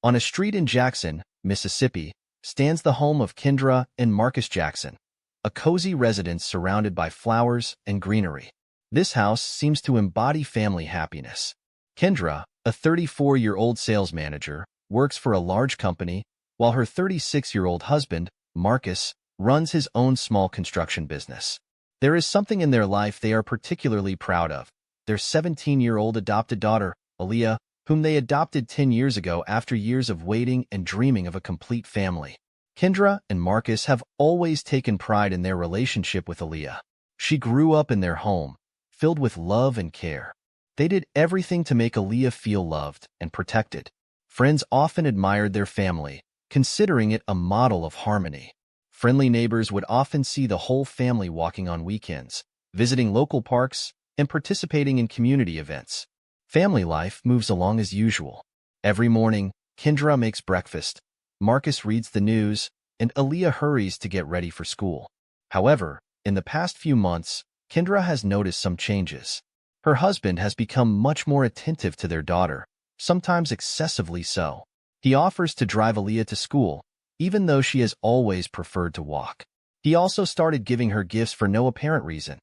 On a street in Jackson, Mississippi, stands the home of Kendra and Marcus Jackson, a cozy residence surrounded by flowers and greenery. This house seems to embody family happiness. Kendra, a 34-year-old sales manager, works for a large company, while her 36-year-old husband, Marcus, runs his own small construction business. There is something in their life they are particularly proud of: their 17-year-old adopted daughter, Aaliyah, whom they adopted 10 years ago after years of waiting and dreaming of a complete family. Kendra and Marcus have always taken pride in their relationship with Aaliyah. She grew up in their home, filled with love and care. They did everything to make Aaliyah feel loved and protected. Friends often admired their family, considering it a model of harmony. Friendly neighbors would often see the whole family walking on weekends, visiting local parks, and participating in community events. Family life moves along as usual. Every morning, Kendra makes breakfast, Marcus reads the news, and Aaliyah hurries to get ready for school. However, in the past few months, Kendra has noticed some changes. Her husband has become much more attentive to their daughter, sometimes excessively so. He offers to drive Aaliyah to school, even though she has always preferred to walk. He also started giving her gifts for no apparent reason.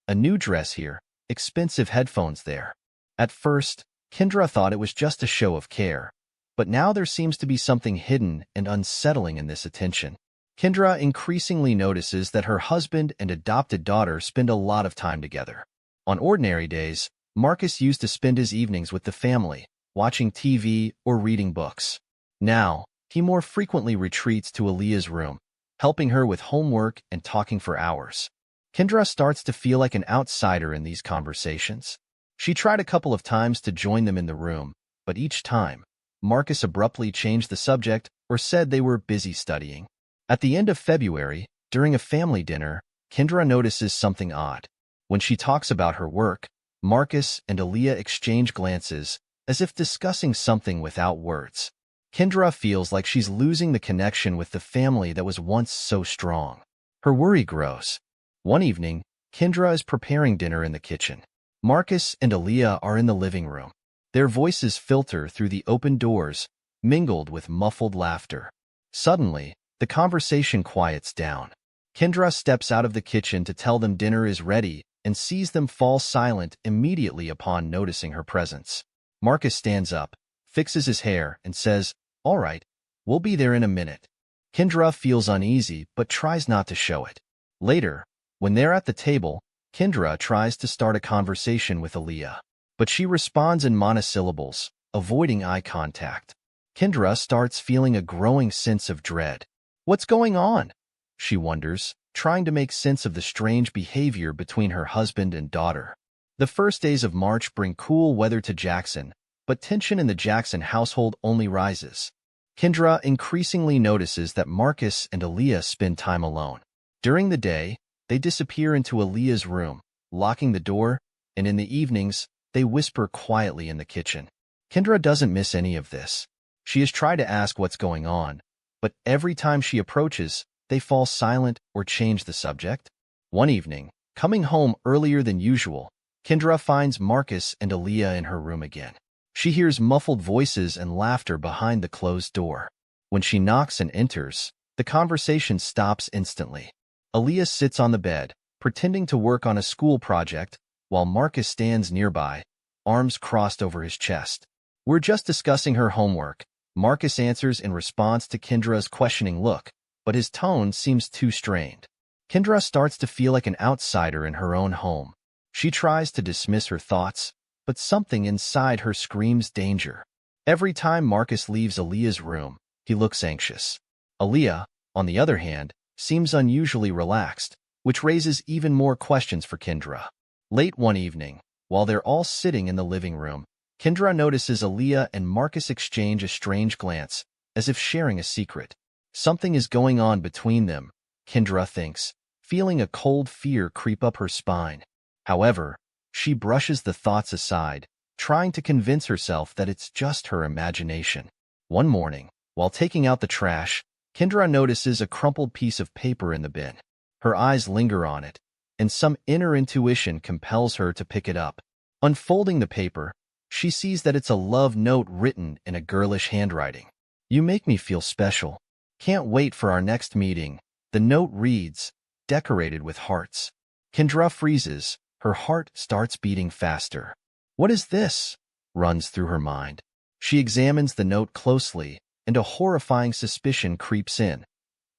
A new dress here, expensive headphones there. At first, Kendra thought it was just a show of care, but now there seems to be something hidden and unsettling in this attention. Kendra increasingly notices that her husband and adopted daughter spend a lot of time together. On ordinary days, Marcus used to spend his evenings with the family, watching TV or reading books. Now, he more frequently retreats to Aaliyah's room, helping her with homework and talking for hours. Kendra starts to feel like an outsider in these conversations. She tried a couple of times to join them in the room, but each time, Marcus abruptly changed the subject or said they were busy studying. At the end of February, during a family dinner, Kendra notices something odd. When she talks about her work, Marcus and Aaliyah exchange glances, as if discussing something without words. Kendra feels like she's losing the connection with the family that was once so strong. Her worry grows. One evening, Kendra is preparing dinner in the kitchen. Marcus and Aaliyah are in the living room. Their voices filter through the open doors, mingled with muffled laughter. Suddenly, the conversation quiets down. Kendra steps out of the kitchen to tell them dinner is ready and sees them fall silent immediately upon noticing her presence. Marcus stands up, fixes his hair, and says, "All right, we'll be there in a minute." Kendra feels uneasy but tries not to show it. Later, when they're at the table, Kendra tries to start a conversation with Aaliyah, but she responds in monosyllables, avoiding eye contact. Kendra starts feeling a growing sense of dread. What's going on? She wonders, trying to make sense of the strange behavior between her husband and daughter. The first days of March bring cool weather to Jackson, but tension in the Jackson household only rises. Kendra increasingly notices that Marcus and Aaliyah spend time alone. During the day, they disappear into Aaliyah's room, locking the door, and in the evenings, they whisper quietly in the kitchen. Kendra doesn't miss any of this. She has tried to ask what's going on, but every time she approaches, they fall silent or change the subject. One evening, coming home earlier than usual, Kendra finds Marcus and Aaliyah in her room again. She hears muffled voices and laughter behind the closed door. When she knocks and enters, the conversation stops instantly. Aaliyah sits on the bed, pretending to work on a school project, while Marcus stands nearby, arms crossed over his chest. "We're just discussing her homework," Marcus answers in response to Kendra's questioning look, but his tone seems too strained. Kendra starts to feel like an outsider in her own home. She tries to dismiss her thoughts, but something inside her screams danger. Every time Marcus leaves Aaliyah's room, he looks anxious. Aaliyah, on the other hand, seems unusually relaxed, which raises even more questions for Kendra. Late one evening, while they're all sitting in the living room, Kendra notices Aaliyah and Marcus exchange a strange glance, as if sharing a secret. Something is going on between them, Kendra thinks, feeling a cold fear creep up her spine. However, she brushes the thoughts aside, trying to convince herself that it's just her imagination. One morning, while taking out the trash, Kendra notices a crumpled piece of paper in the bin. Her eyes linger on it, and some inner intuition compels her to pick it up. Unfolding the paper, she sees that it's a love note written in a girlish handwriting. You make me feel special. Can't wait for our next meeting. The note reads, decorated with hearts. Kendra freezes. Her heart starts beating faster. What is this? Runs through her mind. She examines the note closely, and a horrifying suspicion creeps in.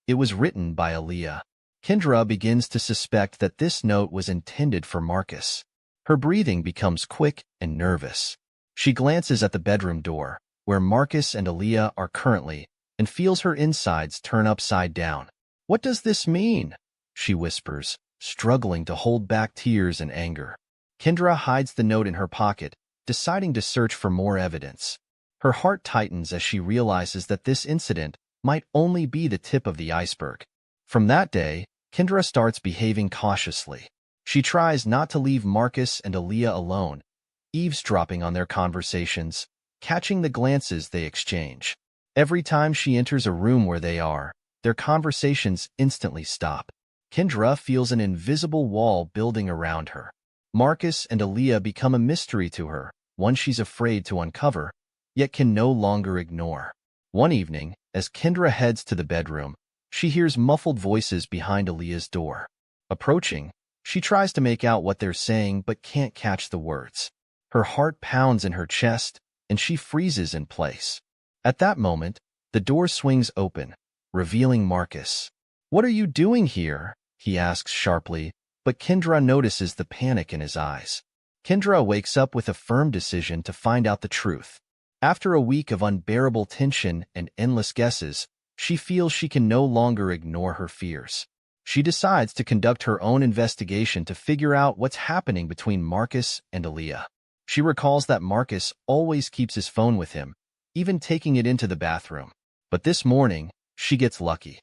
It was written by Aaliyah. Kendra begins to suspect that this note was intended for Marcus. Her breathing becomes quick and nervous. She glances at the bedroom door, where Marcus and Aaliyah are currently, and feels her insides turn upside down. What does this mean? She whispers, struggling to hold back tears and anger. Kendra hides the note in her pocket, deciding to search for more evidence. Her heart tightens as she realizes that this incident might only be the tip of the iceberg. From that day, Kendra starts behaving cautiously. She tries not to leave Marcus and Aaliyah alone, eavesdropping on their conversations, catching the glances they exchange. Every time she enters a room where they are, their conversations instantly stop. Kendra feels an invisible wall building around her. Marcus and Aaliyah become a mystery to her, one she's afraid to uncover, yet can no longer ignore. One evening, as Kendra heads to the bedroom, she hears muffled voices behind Aaliyah's door. Approaching, she tries to make out what they're saying but can't catch the words. Her heart pounds in her chest, and she freezes in place. At that moment, the door swings open, revealing Marcus. "What are you doing here?" he asks sharply, but Kendra notices the panic in his eyes. Kendra wakes up with a firm decision to find out the truth. After a week of unbearable tension and endless guesses, she feels she can no longer ignore her fears. She decides to conduct her own investigation to figure out what's happening between Marcus and Aaliyah. She recalls that Marcus always keeps his phone with him, even taking it into the bathroom. But this morning, she gets lucky.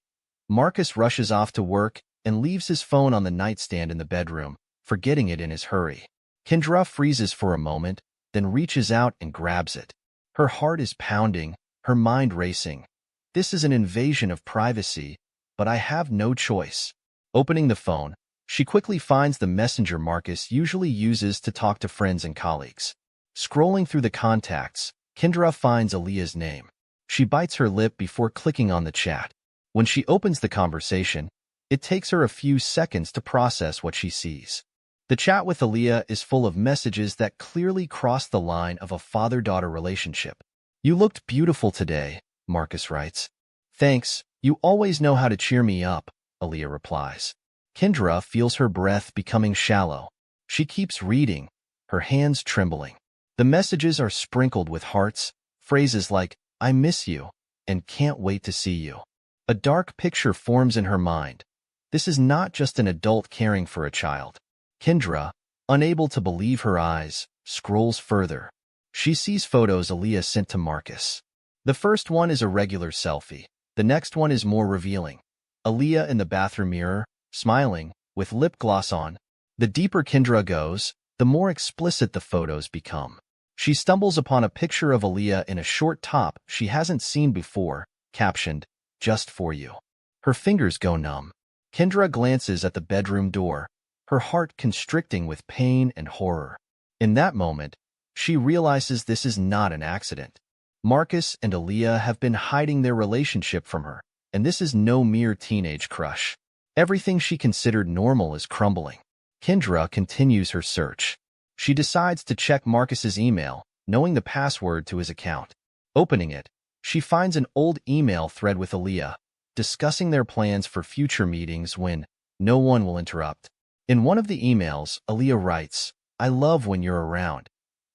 Marcus rushes off to work and leaves his phone on the nightstand in the bedroom, forgetting it in his hurry. Kendra freezes for a moment, then reaches out and grabs it. Her heart is pounding, her mind racing. This is an invasion of privacy, but I have no choice. Opening the phone, she quickly finds the messenger Marcus usually uses to talk to friends and colleagues. Scrolling through the contacts, Kendra finds Aaliyah's name. She bites her lip before clicking on the chat. When she opens the conversation, it takes her a few seconds to process what she sees. The chat with Aaliyah is full of messages that clearly cross the line of a father-daughter relationship. "You looked beautiful today," Marcus writes. "Thanks, you always know how to cheer me up," Aaliyah replies. Kendra feels her breath becoming shallow. She keeps reading, her hands trembling. The messages are sprinkled with hearts, phrases like, "I miss you," and "can't wait to see you." A dark picture forms in her mind. This is not just an adult caring for a child. Kendra, unable to believe her eyes, scrolls further. She sees photos Aaliyah sent to Marcus. The first one is a regular selfie. The next one is more revealing. Aaliyah in the bathroom mirror, smiling, with lip gloss on. The deeper Kendra goes, the more explicit the photos become. She stumbles upon a picture of Aaliyah in a short top she hasn't seen before, captioned, "Just for you." Her fingers go numb. Kendra glances at the bedroom door, her heart constricting with pain and horror. In that moment, she realizes this is not an accident. Marcus and Aaliyah have been hiding their relationship from her, and this is no mere teenage crush. Everything she considered normal is crumbling. Kendra continues her search. She decides to check Marcus's email, knowing the password to his account. Opening it, she finds an old email thread with Aaliyah, discussing their plans for future meetings when no one will interrupt. In one of the emails, Aaliyah writes, "I love when you're around.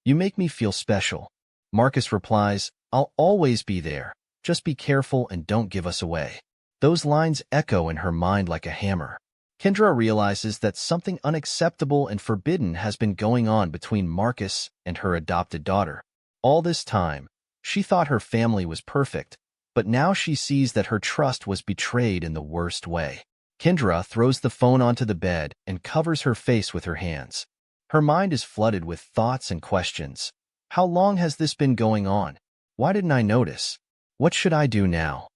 You make me feel special." Marcus replies, "I'll always be there. Just be careful and don't give us away." Those lines echo in her mind like a hammer. Kendra realizes that something unacceptable and forbidden has been going on between Marcus and her adopted daughter. All this time, she thought her family was perfect, but now she sees that her trust was betrayed in the worst way. Kendra throws the phone onto the bed and covers her face with her hands. Her mind is flooded with thoughts and questions. How long has this been going on? Why didn't I notice? What should I do now?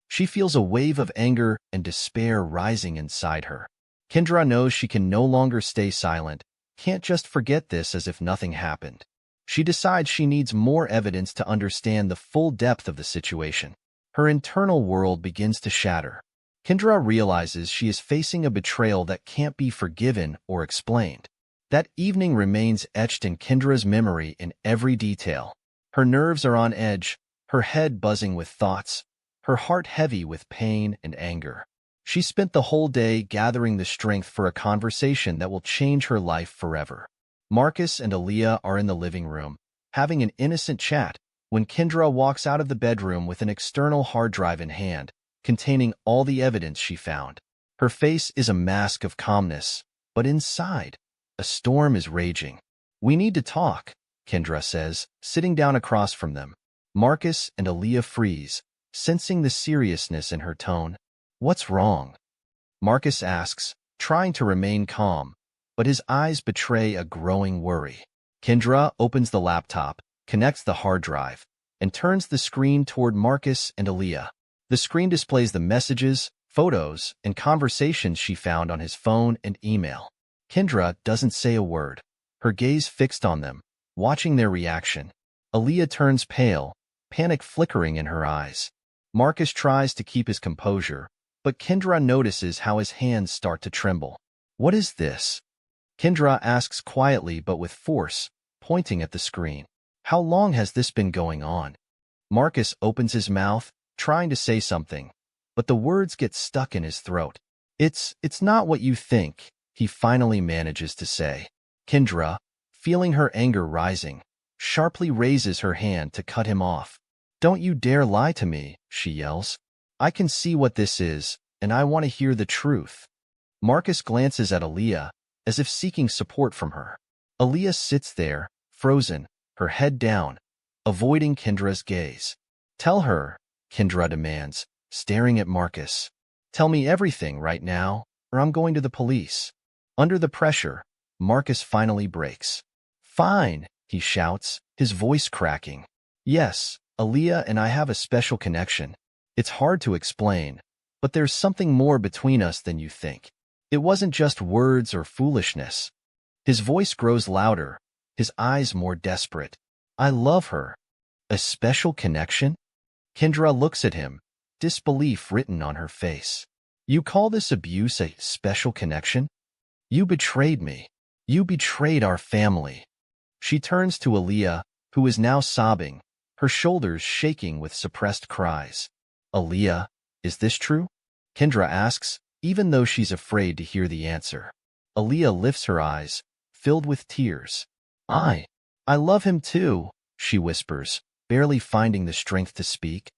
She feels a wave of anger and despair rising inside her. Kendra knows she can no longer stay silent, can't just forget this as if nothing happened. She decides she needs more evidence to understand the full depth of the situation. Her internal world begins to shatter. Kendra realizes she is facing a betrayal that can't be forgiven or explained. That evening remains etched in Kendra's memory in every detail. Her nerves are on edge, her head buzzing with thoughts, her heart heavy with pain and anger. She spent the whole day gathering the strength for a conversation that will change her life forever. Marcus and Aaliyah are in the living room, having an innocent chat, when Kendra walks out of the bedroom with an external hard drive in hand, containing all the evidence she found. Her face is a mask of calmness, but inside, a storm is raging. "We need to talk," Kendra says, sitting down across from them. Marcus and Aaliyah freeze, sensing the seriousness in her tone. "What's wrong?" Marcus asks, trying to remain calm, but his eyes betray a growing worry. Kendra opens the laptop, connects the hard drive, and turns the screen toward Marcus and Aaliyah. The screen displays the messages, photos, and conversations she found on his phone and email. Kendra doesn't say a word, her gaze fixed on them, watching their reaction. Aaliyah turns pale, panic flickering in her eyes. Marcus tries to keep his composure, but Kendra notices how his hands start to tremble. "What is this?" Kendra asks quietly but with force, pointing at the screen. "How long has this been going on?" Marcus opens his mouth, trying to say something, but the words get stuck in his throat. It's not what you think," he finally manages to say. Kendra, feeling her anger rising, sharply raises her hand to cut him off. "Don't you dare lie to me," she yells. "I can see what this is, and I want to hear the truth." Marcus glances at Aaliyah, as if seeking support from her. Aaliyah sits there, frozen, her head down, avoiding Kendra's gaze. "Tell her," Kendra demands, staring at Marcus. "Tell me everything right now, or I'm going to the police." Under the pressure, Marcus finally breaks. "Fine," he shouts, his voice cracking. "Yes, Aaliyah and I have a special connection. It's hard to explain, but there's something more between us than you think. It wasn't just words or foolishness." His voice grows louder, his eyes more desperate. "I love her." "A special connection?" Kendra looks at him, disbelief written on her face. "You call this abuse a special connection? You betrayed me. You betrayed our family." She turns to Aaliyah, who is now sobbing, her shoulders shaking with suppressed cries. "Aaliyah, is this true?" Kendra asks, even though she's afraid to hear the answer. Aaliyah lifts her eyes, filled with tears. I love him too," she whispers, barely finding the strength to speak.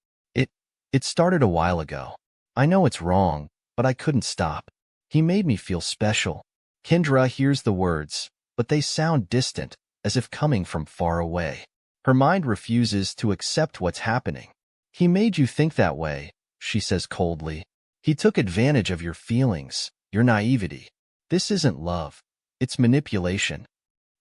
It started a while ago. I know it's wrong, but I couldn't stop. He made me feel special." Kendra hears the words, but they sound distant, as if coming from far away. Her mind refuses to accept what's happening. "He made you think that way," she says coldly. "He took advantage of your feelings, your naivety. This isn't love. It's manipulation."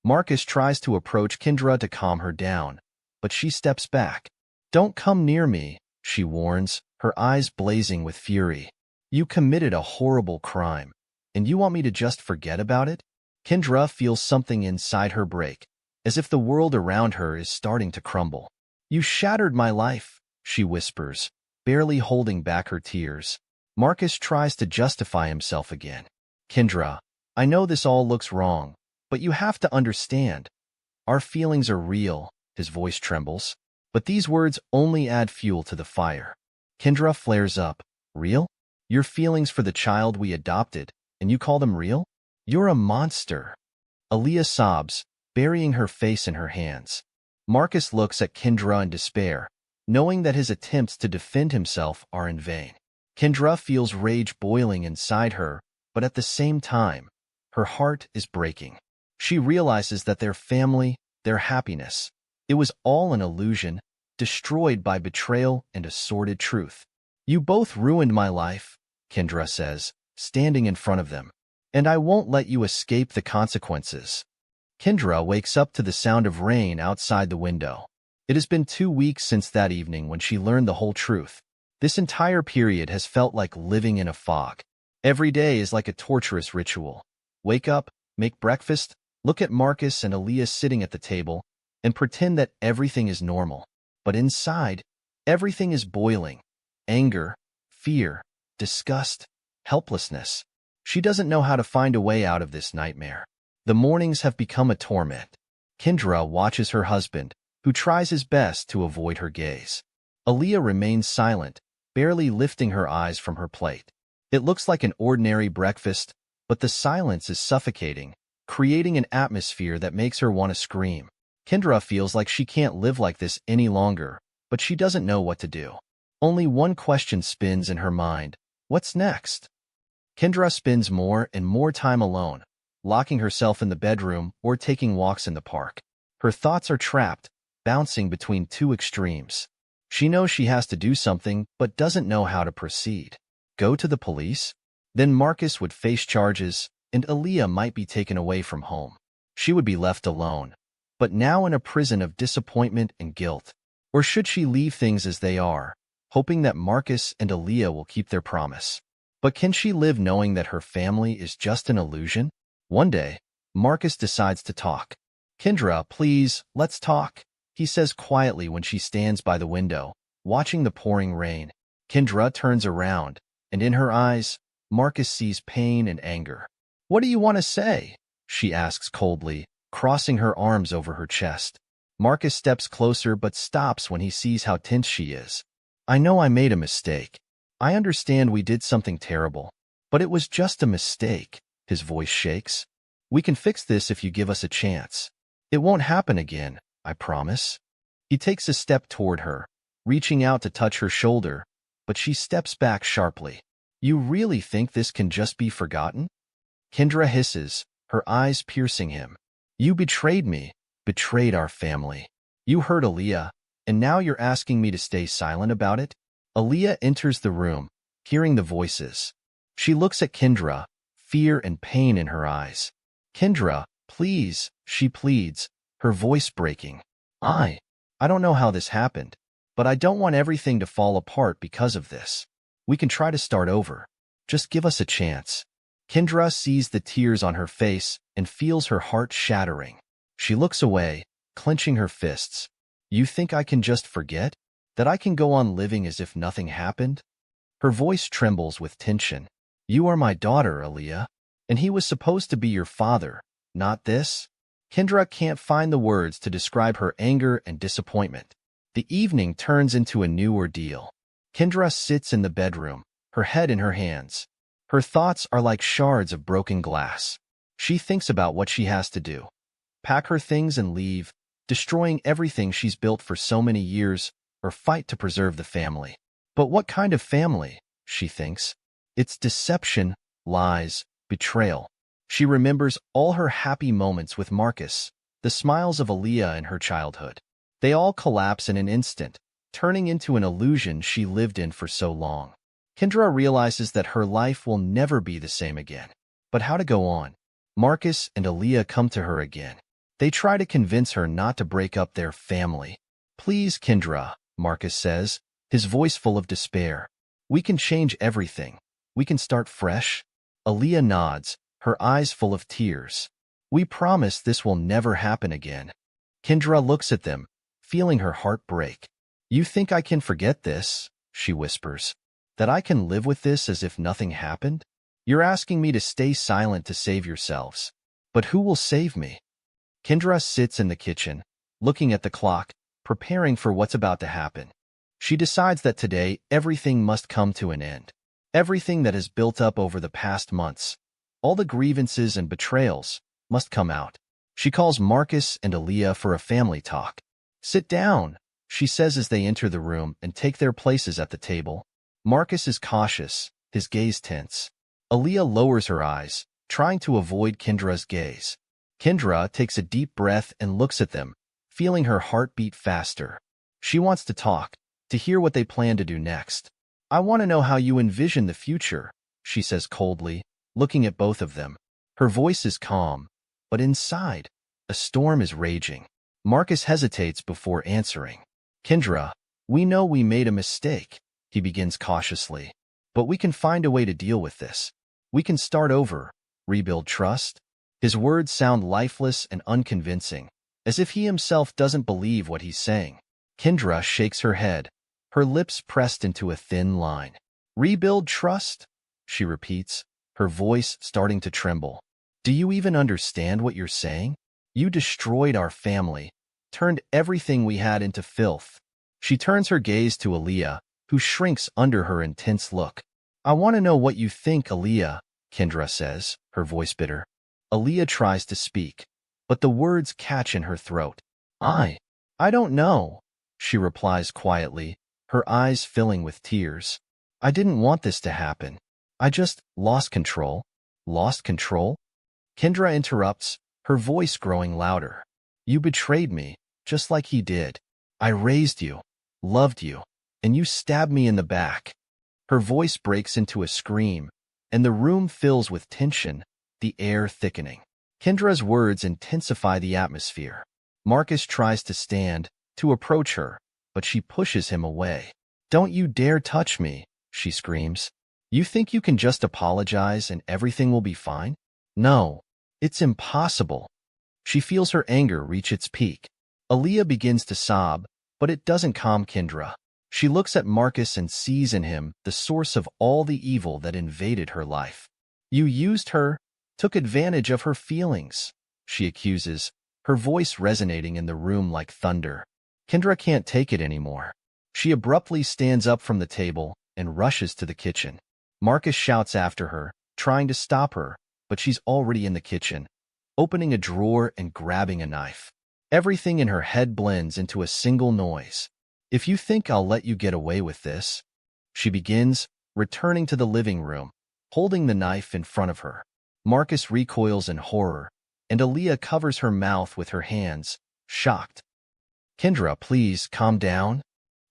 Marcus tries to approach Kendra to calm her down, but she steps back. "Don't come near me," she warns, her eyes blazing with fury. "You committed a horrible crime, and you want me to just forget about it?" Kendra feels something inside her break, as if the world around her is starting to crumble. "You shattered my life," she whispers, barely holding back her tears. Marcus tries to justify himself again. "Kendra, I know this all looks wrong, but you have to understand. Our feelings are real," his voice trembles. But these words only add fuel to the fire. Kendra flares up. "Real? Your feelings for the child we adopted, and you call them real? You're a monster." Aaliyah sobs, burying her face in her hands. Marcus looks at Kendra in despair, knowing that his attempts to defend himself are in vain. Kendra feels rage boiling inside her, but at the same time, her heart is breaking. She realizes that their family, their happiness, it was all an illusion, destroyed by betrayal and a sordid truth. "You both ruined my life," Kendra says, standing in front of them, "and I won't let you escape the consequences." Kendra wakes up to the sound of rain outside the window. It has been 2 weeks since that evening when she learned the whole truth. This entire period has felt like living in a fog. Every day is like a torturous ritual. Wake up, make breakfast, look at Marcus and Aaliyah sitting at the table, and pretend that everything is normal. But inside, everything is boiling. Anger, fear, disgust, helplessness. She doesn't know how to find a way out of this nightmare. The mornings have become a torment. Kendra watches her husband, who tries his best to avoid her gaze. Aaliyah remains silent, barely lifting her eyes from her plate. It looks like an ordinary breakfast, but the silence is suffocating, creating an atmosphere that makes her want to scream. Kendra feels like she can't live like this any longer, but she doesn't know what to do. Only one question spins in her mind: what's next? Kendra spends more and more time alone, locking herself in the bedroom or taking walks in the park. Her thoughts are trapped, bouncing between two extremes. She knows she has to do something, but doesn't know how to proceed. Go to the police? Then Marcus would face charges, and Aaliyah might be taken away from home. She would be left alone, but now in a prison of disappointment and guilt. Or should she leave things as they are, hoping that Marcus and Aaliyah will keep their promise? But can she live knowing that her family is just an illusion? One day, Marcus decides to talk. "Kendra, please, let's talk," he says quietly when she stands by the window, watching the pouring rain. Kendra turns around, and in her eyes, Marcus sees pain and anger. "What do you want to say?" she asks coldly, crossing her arms over her chest. Marcus steps closer but stops when he sees how tense she is. "I know I made a mistake. I understand we did something terrible, but it was just a mistake." His voice shakes. "We can fix this if you give us a chance. It won't happen again, I promise." He takes a step toward her, reaching out to touch her shoulder, but she steps back sharply. "You really think this can just be forgotten?" Kendra hisses, her eyes piercing him. "You betrayed me, betrayed our family. You hurt Aaliyah, and now you're asking me to stay silent about it?" Aaliyah enters the room, hearing the voices. She looks at Kendra, fear and pain in her eyes. "Kendra, please," she pleads, her voice breaking. I don't know how this happened, but I don't want everything to fall apart because of this. We can try to start over. Just give us a chance." Kendra sees the tears on her face and feels her heart shattering. She looks away, clenching her fists. "You think I can just forget? That I can go on living as if nothing happened?" Her voice trembles with tension. "You are my daughter, Aaliyah, and he was supposed to be your father, not this." Kendra can't find the words to describe her anger and disappointment. The evening turns into a new ordeal. Kendra sits in the bedroom, her head in her hands. Her thoughts are like shards of broken glass. She thinks about what she has to do: pack her things and leave, destroying everything she's built for so many years, or fight to preserve the family. But what kind of family, she thinks? It's deception, lies, betrayal. She remembers all her happy moments with Marcus, the smiles of Aaliyah in her childhood. They all collapse in an instant, turning into an illusion she lived in for so long. Kendra realizes that her life will never be the same again. But how to go on? Marcus and Aaliyah come to her again. They try to convince her not to break up their family. "Please, Kendra," Marcus says, his voice full of despair. "We can change everything. We can start fresh." Aaliyah nods, her eyes full of tears. "We promise this will never happen again." Kendra looks at them, feeling her heart break. "You think I can forget this?" she whispers. "That I can live with this as if nothing happened? You're asking me to stay silent to save yourselves. But who will save me?" Kendra sits in the kitchen, looking at the clock, preparing for what's about to happen. She decides that today everything must come to an end. Everything that has built up over the past months, all the grievances and betrayals, must come out. She calls Marcus and Aaliyah for a family talk. "Sit down," she says as they enter the room and take their places at the table. Marcus is cautious, his gaze tense. Aaliyah lowers her eyes, trying to avoid Kendra's gaze. Kendra takes a deep breath and looks at them, feeling her heart beat faster. She wants to talk, to hear what they plan to do next. "I want to know how you envision the future," she says coldly, looking at both of them. Her voice is calm, but inside, a storm is raging. Marcus hesitates before answering. "Kendra, we know we made a mistake," he begins cautiously. "But we can find a way to deal with this. We can start over, rebuild trust." His words sound lifeless and unconvincing, as if he himself doesn't believe what he's saying. Kendra shakes her head, her lips pressed into a thin line. Rebuild trust? She repeats, her voice starting to tremble. Do you even understand what you're saying? You destroyed our family, turned everything we had into filth. She turns her gaze to Aaliyah, who shrinks under her intense look. I want to know what you think, Aaliyah, Kendra says, her voice bitter. Aaliyah tries to speak, but the words catch in her throat. I don't know, she replies quietly, her eyes filling with tears. I didn't want this to happen. I just lost control. Lost control? Kendra interrupts, her voice growing louder. You betrayed me, just like he did. I raised you, loved you, and you stabbed me in the back. Her voice breaks into a scream, and the room fills with tension, the air thickening. Kendra's words intensify the atmosphere. Marcus tries to stand, to approach her, but she pushes him away. Don't you dare touch me, she screams. You think you can just apologize and everything will be fine? No, it's impossible. She feels her anger reach its peak. Aaliyah begins to sob, but it doesn't calm Kendra. She looks at Marcus and sees in him the source of all the evil that invaded her life. You used her, took advantage of her feelings, she accuses, her voice resonating in the room like thunder. Kendra can't take it anymore. She abruptly stands up from the table and rushes to the kitchen. Marcus shouts after her, trying to stop her, but she's already in the kitchen, opening a drawer and grabbing a knife. Everything in her head blends into a single noise. If you think I'll let you get away with this, she begins, returning to the living room, holding the knife in front of her. Marcus recoils in horror, and Aaliyah covers her mouth with her hands, shocked. Kendra, please, calm down,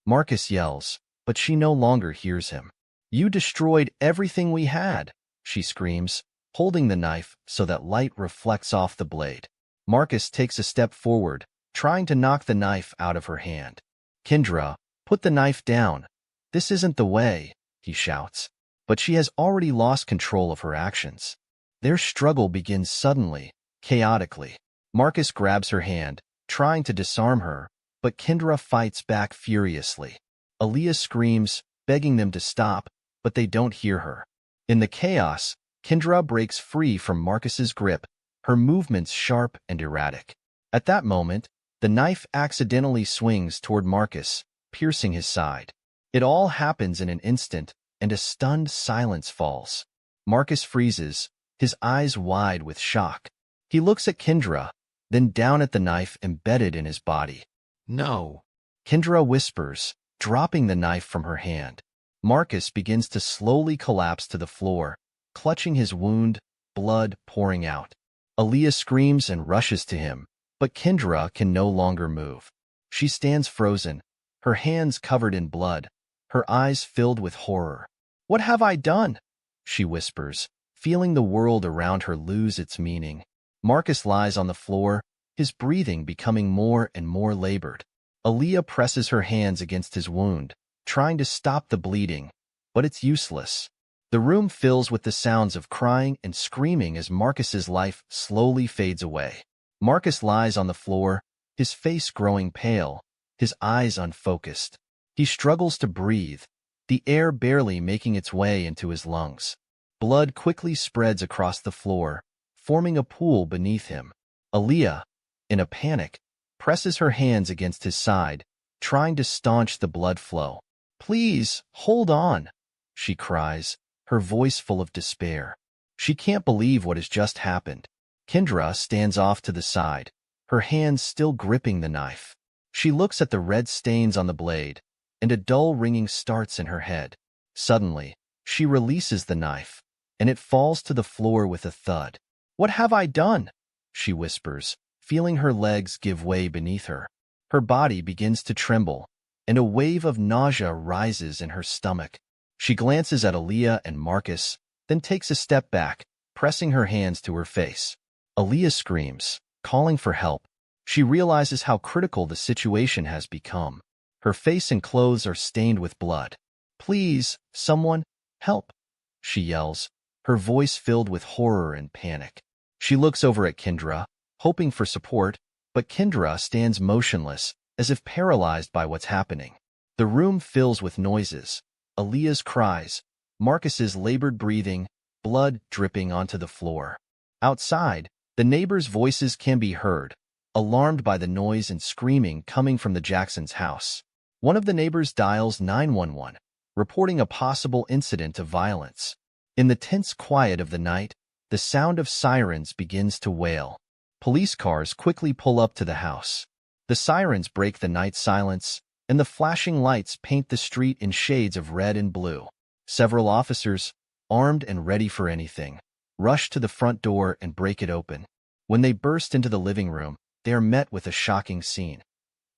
Marcus yells, but she no longer hears him. You destroyed everything we had, she screams, holding the knife so that light reflects off the blade. Marcus takes a step forward, trying to knock the knife out of her hand. Kendra, put the knife down. This isn't the way, he shouts. But she has already lost control of her actions. Their struggle begins suddenly, chaotically. Marcus grabs her hand, trying to disarm her, but Kendra fights back furiously. Aaliyah screams, begging them to stop, but they don't hear her. In the chaos, Kendra breaks free from Marcus's grip, her movements sharp and erratic. At that moment, the knife accidentally swings toward Marcus, piercing his side. It all happens in an instant, and a stunned silence falls. Marcus freezes, his eyes wide with shock. He looks at Kendra, then down at the knife embedded in his body. No, Kendra whispers, dropping the knife from her hand. Marcus begins to slowly collapse to the floor, clutching his wound, blood pouring out. Aaliyah screams and rushes to him, but Kendra can no longer move. She stands frozen, her hands covered in blood, her eyes filled with horror. What have I done? She whispers, feeling the world around her lose its meaning. Marcus lies on the floor, his breathing becoming more and more labored. Aaliyah presses her hands against his wound, trying to stop the bleeding, but it's useless. The room fills with the sounds of crying and screaming as Marcus's life slowly fades away. Marcus lies on the floor, his face growing pale, his eyes unfocused. He struggles to breathe, the air barely making its way into his lungs. Blood quickly spreads across the floor, forming a pool beneath him. Aaliyah, in a panic, presses her hands against his side, trying to staunch the blood flow. Please, hold on, she cries, her voice full of despair. She can't believe what has just happened. Kendra stands off to the side, her hands still gripping the knife. She looks at the red stains on the blade, and a dull ringing starts in her head. Suddenly, she releases the knife, and it falls to the floor with a thud. What have I done? She whispers, feeling her legs give way beneath her. Her body begins to tremble, and a wave of nausea rises in her stomach. She glances at Aaliyah and Marcus, then takes a step back, pressing her hands to her face. Aaliyah screams, calling for help. She realizes how critical the situation has become. Her face and clothes are stained with blood. Please, someone, help, she yells, her voice filled with horror and panic. She looks over at Kendra, hoping for support, but Kendra stands motionless, as if paralyzed by what's happening. The room fills with noises. Aaliyah's cries, Marcus's labored breathing, blood dripping onto the floor. Outside, the neighbors' voices can be heard, alarmed by the noise and screaming coming from the Jacksons' house. One of the neighbors dials 911, reporting a possible incident of violence. In the tense quiet of the night, the sound of sirens begins to wail. Police cars quickly pull up to the house. The sirens break the night silence, and the flashing lights paint the street in shades of red and blue. Several officers, armed and ready for anything, rush to the front door and break it open. When they burst into the living room, they are met with a shocking scene.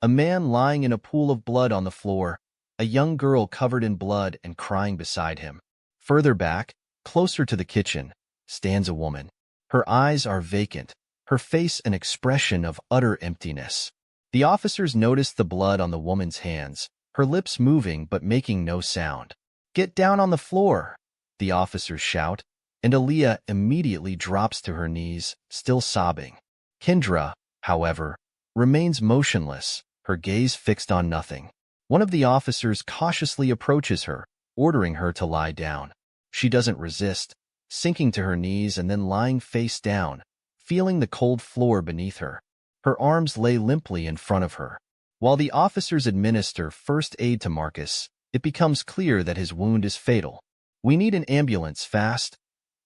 A man lying in a pool of blood on the floor, a young girl covered in blood and crying beside him. Further back, closer to the kitchen, stands a woman. Her eyes are vacant, her face an expression of utter emptiness. The officers notice the blood on the woman's hands, her lips moving but making no sound. "Get down on the floor," the officers shout, and Aaliyah immediately drops to her knees, still sobbing. Kendra, however, remains motionless, her gaze fixed on nothing. One of the officers cautiously approaches her, ordering her to lie down. She doesn't resist, sinking to her knees and then lying face down, feeling the cold floor beneath her. Her arms lay limply in front of her. While the officers administer first aid to Marcus, it becomes clear that his wound is fatal. "We need an ambulance, fast,"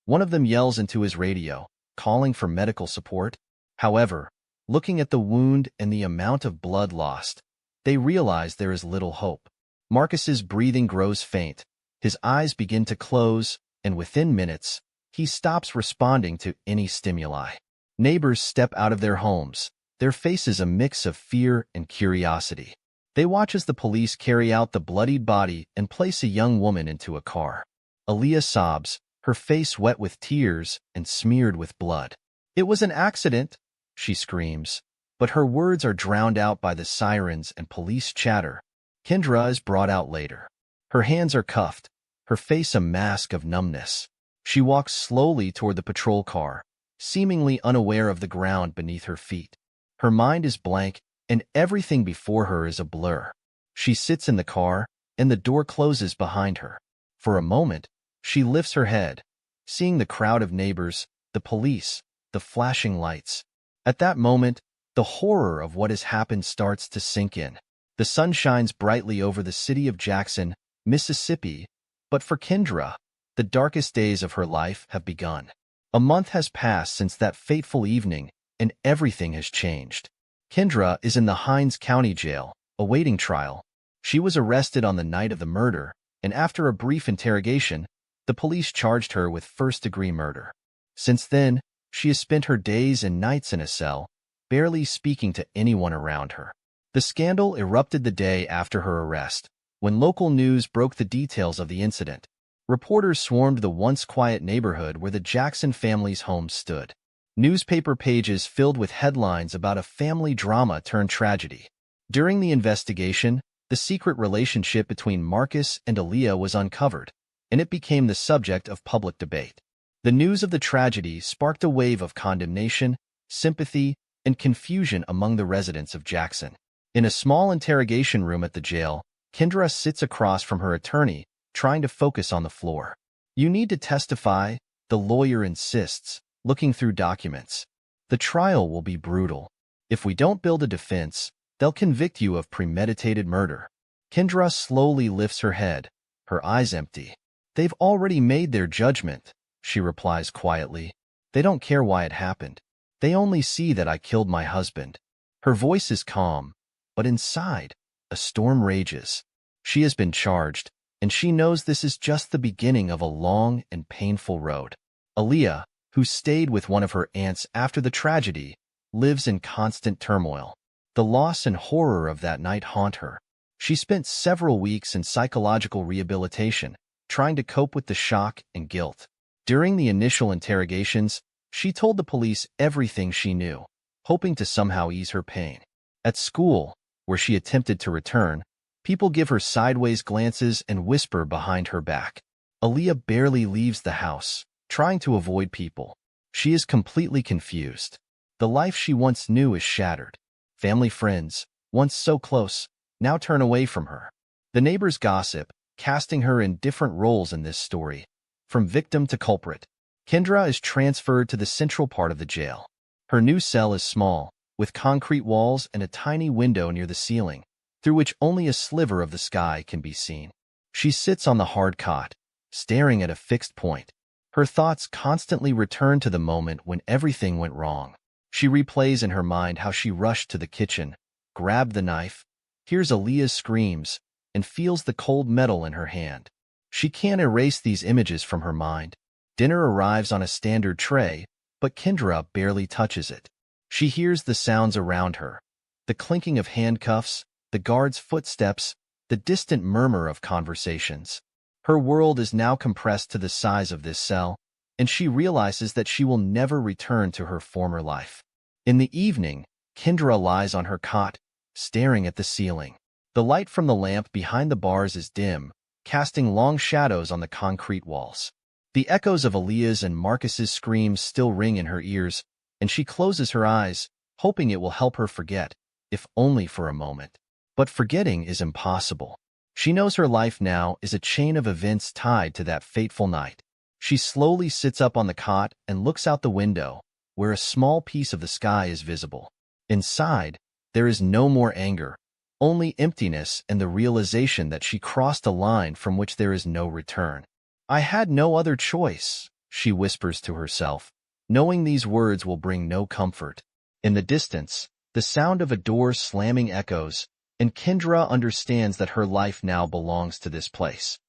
one of them yells into his radio, calling for medical support. However, looking at the wound and the amount of blood lost, they realize there is little hope. Marcus's breathing grows faint, his eyes begin to close, and within minutes, he stops responding to any stimuli. Neighbors step out of their homes, their faces a mix of fear and curiosity. They watch as the police carry out the bloodied body and place a young woman into a car. Aaliyah sobs, her face wet with tears and smeared with blood. "It was an accident," she screams, but her words are drowned out by the sirens and police chatter. Kendra is brought out later. Her hands are cuffed, her face a mask of numbness. She walks slowly toward the patrol car, seemingly unaware of the ground beneath her feet. Her mind is blank, and everything before her is a blur. She sits in the car, and the door closes behind her. For a moment, she lifts her head, seeing the crowd of neighbors, the police, the flashing lights. At that moment, the horror of what has happened starts to sink in. The sun shines brightly over the city of Jackson, Mississippi, but for Kendra, the darkest days of her life have begun. A month has passed since that fateful evening, and everything has changed. Kendra is in the Hinds County Jail, awaiting trial. She was arrested on the night of the murder, and after a brief interrogation, the police charged her with first-degree murder. Since then, she has spent her days and nights in a cell, barely speaking to anyone around her. The scandal erupted the day after her arrest, when local news broke the details of the incident. Reporters swarmed the once quiet neighborhood where the Jackson family's home stood. Newspaper pages filled with headlines about a family drama turned tragedy. During the investigation, the secret relationship between Marcus and Aaliyah was uncovered, and it became the subject of public debate. The news of the tragedy sparked a wave of condemnation, sympathy, and confusion among the residents of Jackson. In a small interrogation room at the jail, Kendra sits across from her attorney, trying to focus on the floor. "You need to testify," the lawyer insists, looking through documents. "The trial will be brutal. If we don't build a defense, they'll convict you of premeditated murder." Kendra slowly lifts her head, her eyes empty. "They've already made their judgment," she replies quietly. "They don't care why it happened. They only see that I killed my husband." Her voice is calm, but inside, a storm rages. She has been charged, and she knows this is just the beginning of a long and painful road. Aaliyah, who stayed with one of her aunts after the tragedy, lives in constant turmoil. The loss and horror of that night haunt her. She spent several weeks in psychological rehabilitation, trying to cope with the shock and guilt. During the initial interrogations, she told the police everything she knew, hoping to somehow ease her pain. At school, where she attempted to return, people give her sideways glances and whisper behind her back. Aaliyah barely leaves the house, trying to avoid people. She is completely confused. The life she once knew is shattered. Family friends, once so close, now turn away from her. The neighbors gossip, casting her in different roles in this story, from victim to culprit. Kendra is transferred to the central part of the jail. Her new cell is small, with concrete walls and a tiny window near the ceiling, through which only a sliver of the sky can be seen. She sits on the hard cot, staring at a fixed point. Her thoughts constantly return to the moment when everything went wrong. She replays in her mind how she rushed to the kitchen, grabbed the knife, hears Aaliyah's screams, and feels the cold metal in her hand. She can't erase these images from her mind. Dinner arrives on a standard tray, but Kendra barely touches it. She hears the sounds around her, the clinking of handcuffs, the guard's footsteps, the distant murmur of conversations. Her world is now compressed to the size of this cell, and she realizes that she will never return to her former life. In the evening, Kendra lies on her cot, staring at the ceiling. The light from the lamp behind the bars is dim, casting long shadows on the concrete walls. The echoes of Aaliyah's and Marcus's screams still ring in her ears, and she closes her eyes, hoping it will help her forget, if only for a moment. But forgetting is impossible. She knows her life now is a chain of events tied to that fateful night. She slowly sits up on the cot and looks out the window, where a small piece of the sky is visible. Inside, there is no more anger, only emptiness and the realization that she crossed a line from which there is no return. "I had no other choice," she whispers to herself, knowing these words will bring no comfort. In the distance, the sound of a door slamming echoes, and Kendra understands that her life now belongs to this place.